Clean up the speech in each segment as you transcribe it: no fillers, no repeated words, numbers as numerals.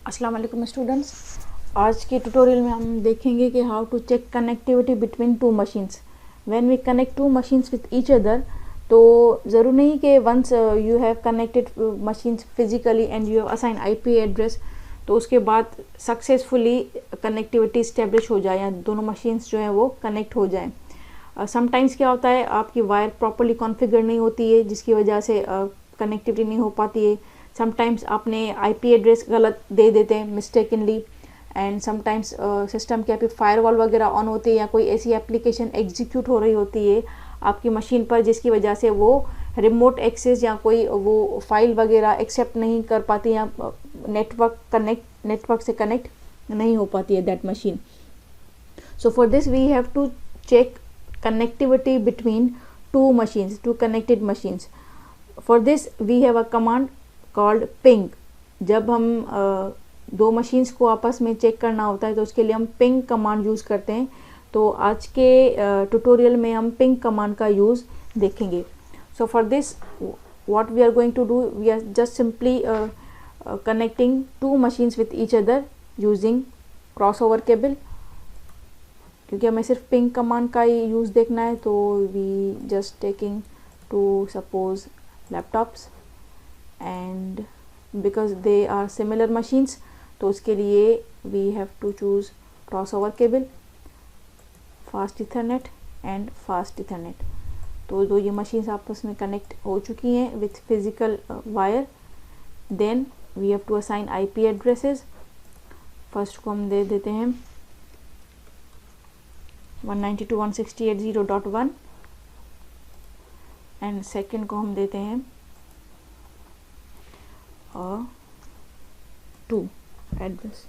अस्सलाम वालेकुम स्टूडेंट्स। आज के ट्यूटोरियल में हम देखेंगे कि how to check connectivity between two machines. When we connect two machines with each other, तो ज़रूर नहीं कि once you have connected machines physically and you have assign IP address तो उसके बाद सक्सेसफुली कनेक्टिविटी इस्टेब्लिश हो जाए या दोनों मशीन्स जो हैं वो कनेक्ट हो जाएं। समटाइम्स क्या होता है, आपकी वायर प्रॉपर्ली कॉन्फ़िगर नहीं होती है जिसकी वजह से कनेक्टिविटी नहीं हो पाती है। समटाइम्स आपने आईपी एड्रेस गलत दे देते हैं मिस्टेकनली, एंड समटाइम्स सिस्टम के आपकी फायरवॉल वगैरह ऑन होती है या कोई ऐसी एप्लीकेशन एग्जीक्यूट हो रही होती है आपकी मशीन पर जिसकी वजह से वो रिमोट एक्सेस या कोई वो फाइल वगैरह एक्सेप्ट नहीं कर पाती या नेटवर्क से कनेक्ट नहीं हो पाती है that machine. So for this we have to check connectivity between two connected machines. For this we have a command called ping. जब हम दो मशीन्स को आपस में चेक करना होता है तो उसके लिए हम पिंग कमांड यूज़ करते हैं। तो आज के ट्यूटोरियल में हम पिंग कमांड का यूज़ देखेंगे। सो for this what we are going to do, we are just simply connecting two machines with each other using crossover cable। क्योंकि हमें सिर्फ पिंग कमांड का ही यूज़ देखना है तो we just taking to suppose laptops and because they are similar machines तो उसके लिए we have to choose cross over cable, fast ethernet and fast ethernet. तो दो ये मशीन्स आपस में कनेक्ट हो चुकी हैं with physical wire. Then we have to assign IP addresses. First को हम दे देते हैं 192.168.0.1 एंड सेकेंड को हम देते हैं 2 address.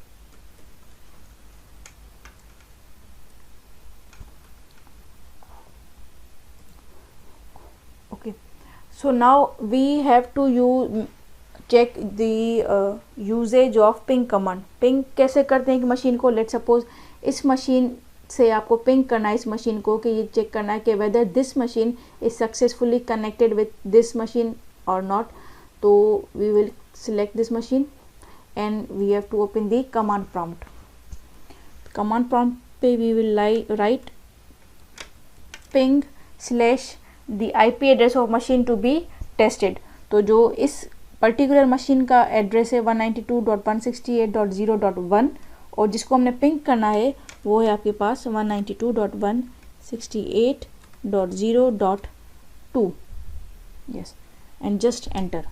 Okay, so now we have to check the usages of ping command. Ping कैसे करते हैं कि मशीन को, लेट सपोज इस मशीन से आपको पिंग करना है इस मशीन को कि ये चेक करना है कि whether this machine is successfully connected with this machine और नॉट। तो we will select this machine and we have to open the command prompt. Command prompt पे we will write ping slash the IP address of machine to be tested. तो जो इस particular machine का address है 192.168.0.1 और जिसको हमने ping करना है वो है आपके पास 192.168.0.2। Yes, and just enter.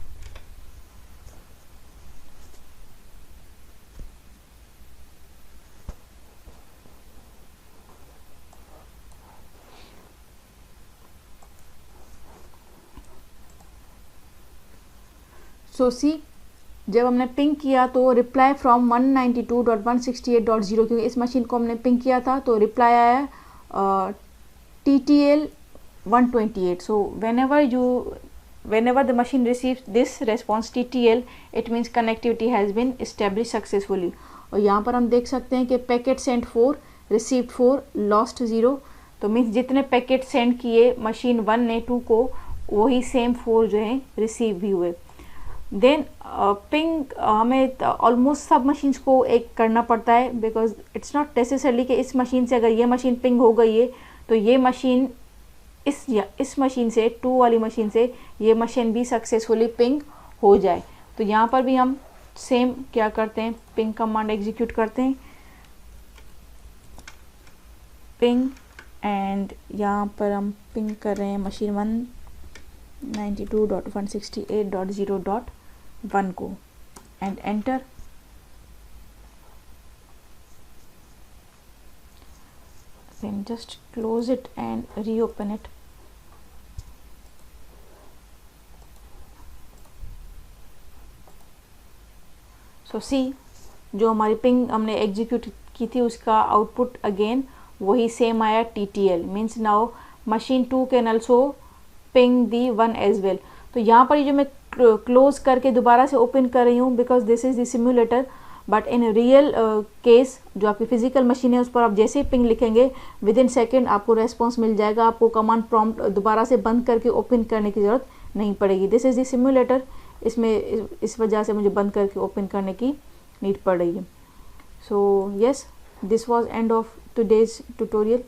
So see, जब हमने पिंग किया तो रिप्लाई फ्रॉम 192.168.0 क्योंकि इस मशीन को हमने पिंग किया था तो रिप्लाई आया TTL 128। So whenever the machine receives this response TTL, it means connectivity has been established successfully। और यहाँ पर हम देख सकते हैं कि पैकेट सेंड 4, रिसीव्ड 4, लॉस्ट 0। तो मीन्स जितने पैकेट सेंड किए मशीन 1 ने 2 को वही सेम 4 जो है रिसीव भी हुए। देन पिंग हमें ऑलमोस्ट सब मशीन्स को एक करना पड़ता है बिकॉज इट्स नॉट नेसेसरली कि इस मशीन से अगर ये मशीन पिंग हो गई है तो ये मशीन इस मशीन से 2 वाली मशीन से ये मशीन भी सक्सेसफुली पिंग हो जाए। तो यहाँ पर भी हम सेम क्या करते हैं, पिंग कमांड एग्जीक्यूट करते हैं, पिंग एंड यहाँ पर हम पिंग कर रहे हैं मशीन 192.168.0.1 को and enter. then just close it and reopen it। So see, जो हमारी पिंग हमने एग्जीक्यूट की थी उसका आउटपुट अगेन वही सेम आया TTL, means now machine 2 can also ping the 1 as well. तो यहाँ पर जो मैं क्लोज करके दोबारा से ओपन कर रही हूँ because this is the simulator, but in real case जो आपकी फिजिकल मशीन है उस पर आप जैसे ही पिंग लिखेंगे विद इन सेकेंड आपको रेस्पॉन्स मिल जाएगा। आपको कमांड प्रॉम्प्ट दोबारा से बंद करके ओपन करने की ज़रूरत नहीं पड़ेगी। दिस इज़ द सिम्युलेटर, इसमें इस वजह से मुझे बंद करके ओपन करने की नीड पड़ रही है. So yes, this was end of today's tutorial.